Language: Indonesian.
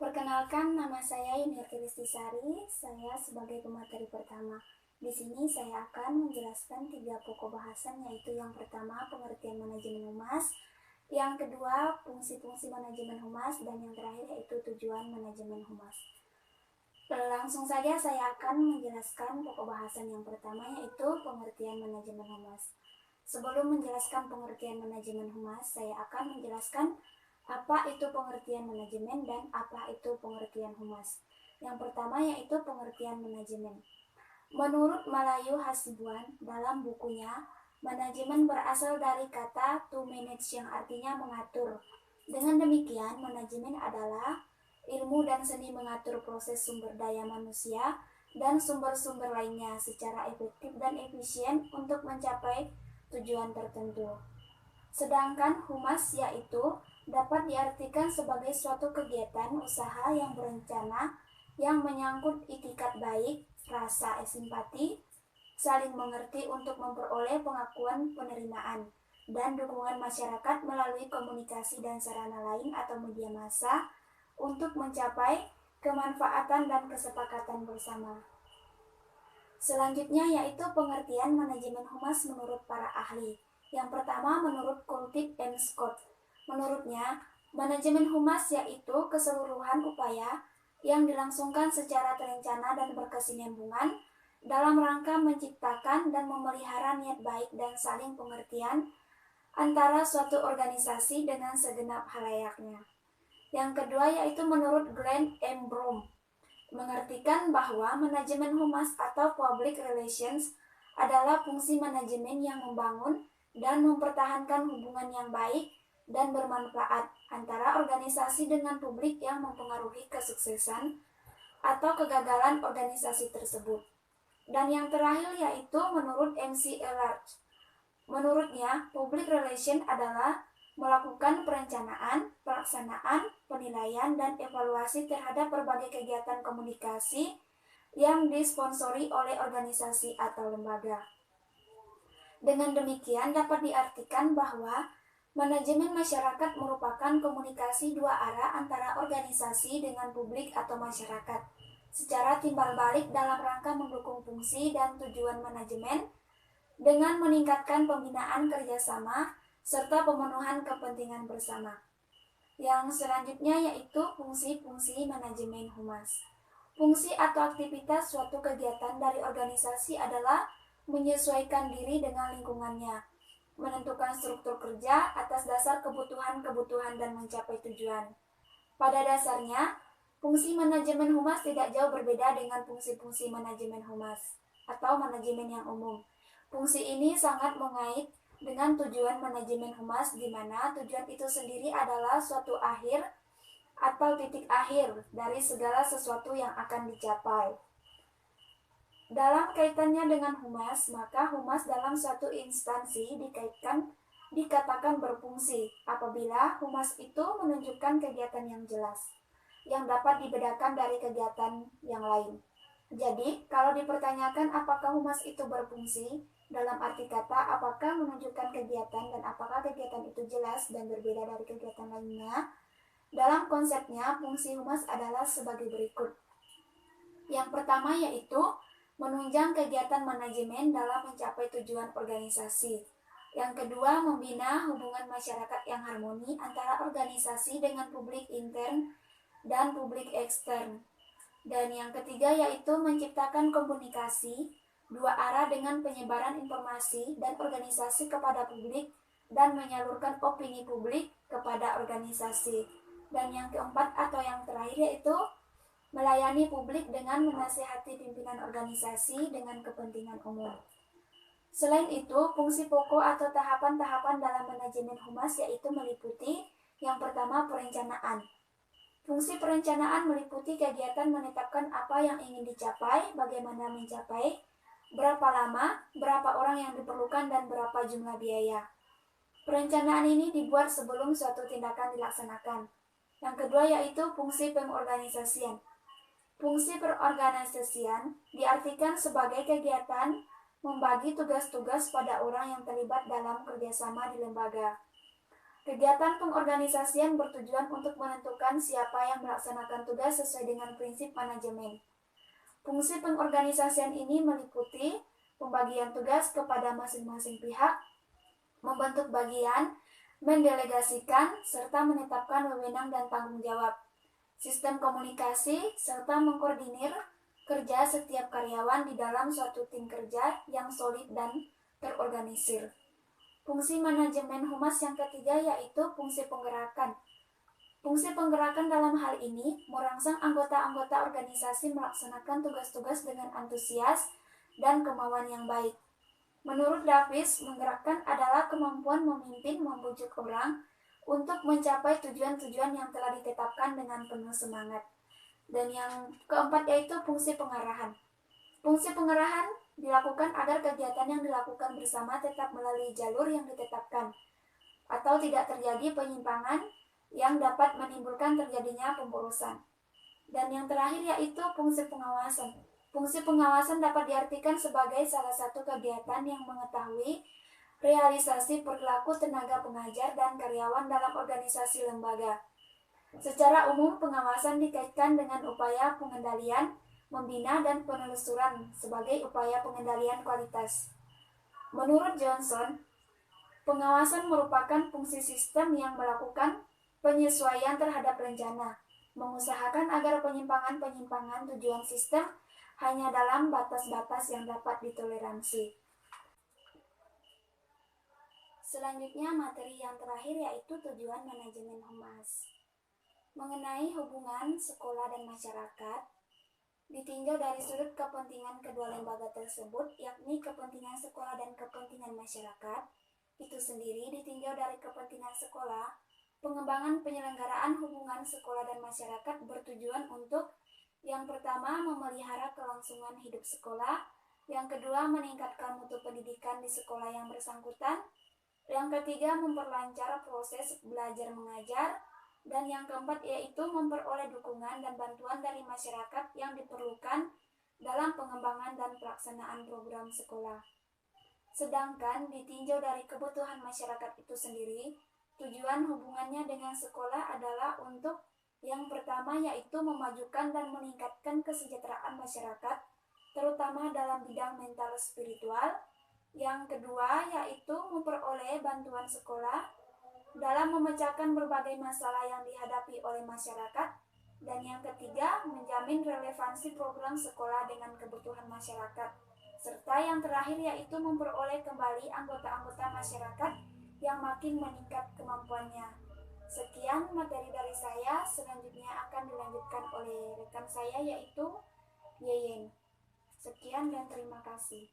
Perkenalkan, nama saya Yuniarti Listisari. Saya sebagai pemateri pertama. Di sini saya akan menjelaskan 3 pokok bahasan, yaitu yang pertama pengertian manajemen humas, yang kedua fungsi-fungsi manajemen humas, dan yang terakhir yaitu tujuan manajemen humas. Langsung saja saya akan menjelaskan pokok bahasan yang pertama, yaitu pengertian manajemen humas. Sebelum menjelaskan pengertian manajemen humas, saya akan menjelaskan apa itu pengertian manajemen dan apa itu pengertian humas. Yang pertama yaitu pengertian manajemen. Menurut Malayu Hasibuan dalam bukunya, manajemen berasal dari kata to manage yang artinya mengatur. Dengan demikian, manajemen adalah ilmu dan seni mengatur proses sumber daya manusia dan sumber-sumber lainnya secara efektif dan efisien untuk mencapai tujuan tertentu. Sedangkan humas yaitu dapat diartikan sebagai suatu kegiatan usaha yang berencana yang menyangkut itikat baik, rasa simpati, saling mengerti untuk memperoleh pengakuan penerimaan, dan dukungan masyarakat melalui komunikasi dan sarana lain atau media massa untuk mencapai kemanfaatan dan kesepakatan bersama. Selanjutnya yaitu pengertian manajemen humas menurut para ahli. Yang pertama menurut Kultik and Scott. Menurutnya, manajemen humas yaitu keseluruhan upaya yang dilangsungkan secara terencana dan berkesinambungan dalam rangka menciptakan dan memelihara niat baik dan saling pengertian antara suatu organisasi dengan segenap halayaknya. Yang kedua yaitu menurut Glenn M. Broom, mengartikan bahwa manajemen humas atau public relations adalah fungsi manajemen yang membangun dan mempertahankan hubungan yang baik dan bermanfaat antara organisasi dengan publik yang mempengaruhi kesuksesan atau kegagalan organisasi tersebut. Dan yang terakhir yaitu menurut MC Elarch. Menurutnya, public relation adalah melakukan perencanaan, pelaksanaan, penilaian, dan evaluasi terhadap berbagai kegiatan komunikasi yang disponsori oleh organisasi atau lembaga. Dengan demikian dapat diartikan bahwa manajemen masyarakat merupakan komunikasi dua arah antara organisasi dengan publik atau masyarakat secara timbal balik dalam rangka mendukung fungsi dan tujuan manajemen dengan meningkatkan pembinaan kerjasama serta pemenuhan kepentingan bersama. Yang selanjutnya yaitu fungsi-fungsi manajemen humas. Fungsi atau aktivitas suatu kegiatan dari organisasi adalah menyesuaikan diri dengan lingkungannya, menentukan struktur kerja atas dasar kebutuhan-kebutuhan dan mencapai tujuan. Pada dasarnya, fungsi manajemen humas tidak jauh berbeda dengan fungsi-fungsi manajemen humas atau manajemen yang umum. Fungsi ini sangat mengait dengan tujuan manajemen humas, di mana tujuan itu sendiri adalah suatu akhir atau titik akhir dari segala sesuatu yang akan dicapai. Dalam kaitannya dengan humas, maka humas dalam suatu instansi dikatakan berfungsi apabila humas itu menunjukkan kegiatan yang jelas, yang dapat dibedakan dari kegiatan yang lain. Jadi, kalau dipertanyakan apakah humas itu berfungsi, dalam arti kata apakah menunjukkan kegiatan dan apakah kegiatan itu jelas dan berbeda dari kegiatan lainnya, dalam konsepnya fungsi humas adalah sebagai berikut. Yang pertama yaitu menunjang kegiatan manajemen dalam mencapai tujuan organisasi. Yang kedua, membina hubungan masyarakat yang harmoni antara organisasi dengan publik intern dan publik ekstern. Dan yang ketiga yaitu menciptakan komunikasi dua arah dengan penyebaran informasi dan organisasi kepada publik dan menyalurkan opini publik kepada organisasi. Dan yang keempat atau yang terakhir yaitu melayani publik dengan menasihati pimpinan organisasi dengan kepentingan umum. Selain itu, fungsi pokok atau tahapan-tahapan dalam manajemen humas yaitu meliputi yang pertama perencanaan. Fungsi perencanaan meliputi kegiatan menetapkan apa yang ingin dicapai, bagaimana mencapai, berapa lama, berapa orang yang diperlukan, dan berapa jumlah biaya. Perencanaan ini dibuat sebelum suatu tindakan dilaksanakan. Yang kedua yaitu fungsi pengorganisasian. Fungsi perorganisasian diartikan sebagai kegiatan membagi tugas-tugas pada orang yang terlibat dalam kerjasama di lembaga. Kegiatan pengorganisasian bertujuan untuk menentukan siapa yang melaksanakan tugas sesuai dengan prinsip manajemen. Fungsi pengorganisasian ini meliputi pembagian tugas kepada masing-masing pihak, membentuk bagian, mendelegasikan, serta menetapkan wewenang dan tanggung jawab, sistem komunikasi, serta mengkoordinir kerja setiap karyawan di dalam suatu tim kerja yang solid dan terorganisir. Fungsi manajemen humas yang ketiga yaitu fungsi penggerakan. Fungsi penggerakan dalam hal ini merangsang anggota-anggota organisasi melaksanakan tugas-tugas dengan antusias dan kemauan yang baik. Menurut Davis, menggerakkan adalah kemampuan memimpin membujuk orang untuk mencapai tujuan-tujuan yang telah ditetapkan dengan penuh semangat. Dan yang keempat yaitu fungsi pengarahan. Fungsi pengarahan dilakukan agar kegiatan yang dilakukan bersama tetap melalui jalur yang ditetapkan atau tidak terjadi penyimpangan yang dapat menimbulkan terjadinya pemborosan. Dan yang terakhir yaitu fungsi pengawasan. Fungsi pengawasan dapat diartikan sebagai salah satu kegiatan yang mengetahui realisasi perilaku tenaga pengajar dan karyawan dalam organisasi lembaga. Secara umum, pengawasan dikaitkan dengan upaya pengendalian, membina, dan penelusuran sebagai upaya pengendalian kualitas. Menurut Johnson, pengawasan merupakan fungsi sistem yang melakukan penyesuaian terhadap rencana, mengusahakan agar penyimpangan-penyimpangan tujuan sistem hanya dalam batas-batas yang dapat ditoleransi. Selanjutnya, materi yang terakhir yaitu tujuan manajemen humas. Mengenai hubungan sekolah dan masyarakat, ditinjau dari sudut kepentingan kedua lembaga tersebut, yakni kepentingan sekolah dan kepentingan masyarakat. Itu sendiri ditinjau dari kepentingan sekolah, pengembangan penyelenggaraan hubungan sekolah dan masyarakat bertujuan untuk yang pertama, memelihara kelangsungan hidup sekolah, yang kedua, meningkatkan mutu pendidikan di sekolah yang bersangkutan, yang ketiga, memperlancar proses belajar mengajar, dan yang keempat yaitu memperoleh dukungan dan bantuan dari masyarakat yang diperlukan dalam pengembangan dan pelaksanaan program sekolah. Sedangkan ditinjau dari kebutuhan masyarakat itu sendiri, tujuan hubungannya dengan sekolah adalah untuk yang pertama yaitu memajukan dan meningkatkan kesejahteraan masyarakat, terutama dalam bidang mental spiritual. Yang kedua yaitu memperoleh bantuan sekolah dalam memecahkan berbagai masalah yang dihadapi oleh masyarakat, dan yang ketiga menjamin relevansi program sekolah dengan kebutuhan masyarakat, serta yang terakhir yaitu memperoleh kembali anggota-anggota masyarakat yang makin meningkat kemampuannya. Sekian materi dari saya, selanjutnya akan dilanjutkan oleh rekan saya yaitu Yeyen. Sekian dan terima kasih.